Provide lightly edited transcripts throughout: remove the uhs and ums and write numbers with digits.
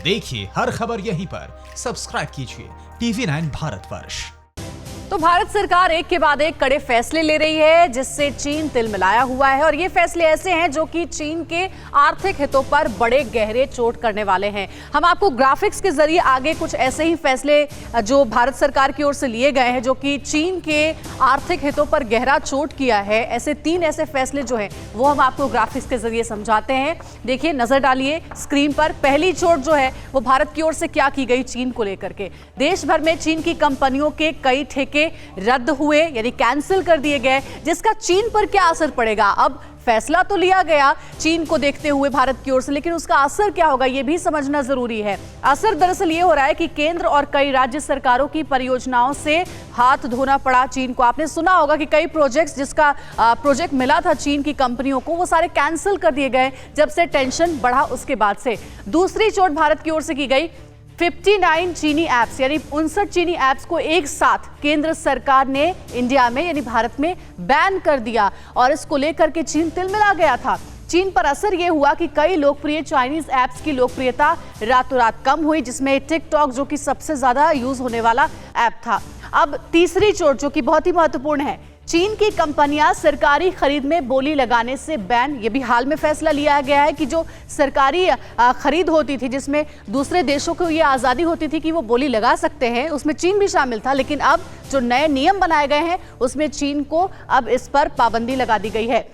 देखिए हर खबर यहीं पर। सब्सक्राइब कीजिए TV9 भारतवर्ष। तो भारत सरकार एक के बाद एक कड़े फैसले ले रही है, जिससे चीन तिलमिलाया हुआ है और ये फैसले ऐसे हैं जो कि चीन के आर्थिक हितों पर बड़े गहरे चोट करने वाले हैं। हम आपको ग्राफिक्स के जरिए आगे कुछ ऐसे ही फैसले जो भारत सरकार की ओर से लिए गए हैं जो कि चीन के आर्थिक हितों पर गहरा चोट किया है, ऐसे 3 ऐसे फैसले जो हैं वो हम आपको ग्राफिक्स के जरिए समझाते हैं। देखिए, नजर डालिए स्क्रीन पर। पहली चोट जो है वो भारत की ओर से क्या की गई चीन को लेकर के। देश भर में चीन की कंपनियों के कई ठेके रद्द हुए, यानी कैंसिल कर दिए गए, जिसका चीन पर क्या असर पड़ेगा। अब फैसला तो लिया गया चीन को देखते हुए भारत की ओर से, लेकिन उसका असर क्या होगा ये भी समझना जरूरी है। असर दरअसल ये हो रहा है कि केंद्र और कई राज्य सरकारों की परियोजनाओं से हाथ धोना पड़ा चीन को। आपने सुना होगा कि कई प्रोजेक्ट्स, जिसका प्रोजेक्ट मिला था चीन की कंपनियों को, वो सारे कैंसिल कर दिए गए जब से टेंशन बढ़ा उसके बाद से। दूसरी चोट भारत की ओर से की गई 59 चीनी ऐप्स, यानी 59 चीनी ऐप्स को एक साथ केंद्र सरकार ने इंडिया में यानी भारत में बैन कर दिया और इसको लेकर के चीन तिलमिला गया था। चीन पर असर यह हुआ कि कई लोकप्रिय चाइनीज ऐप्स की लोकप्रियता रातों रात कम हुई, जिसमें टिकटॉक जो कि सबसे ज्यादा यूज होने वाला ऐप था। अब तीसरी चोट जो कि बहुत ही महत्वपूर्ण है, चीन की कंपनियां सरकारी खरीद में बोली लगाने से बैन। ये भी हाल में फैसला लिया गया है कि जो सरकारी खरीद होती थी, जिसमें दूसरे देशों को ये आज़ादी होती थी कि वो बोली लगा सकते हैं, उसमें चीन भी शामिल था, लेकिन अब जो नए नियम बनाए गए हैं उसमें चीन को अब इस पर पाबंदी लगा दी गई है।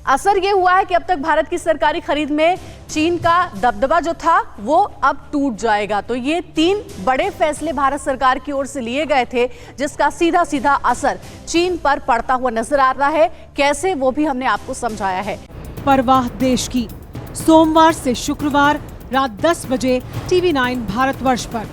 असर ये हुआ है कि अब तक भारत की सरकारी खरीद में चीन का दबदबा जो था वो अब टूट जाएगा। तो ये 3 बड़े फैसले भारत सरकार की ओर से लिए गए थे, जिसका सीधा सीधा असर चीन पर पड़ता हुआ नजर आ रहा है। कैसे, वो भी हमने आपको समझाया है। परवाह देश की, सोमवार से शुक्रवार रात 10 बजे TV9 भारतवर्ष पर।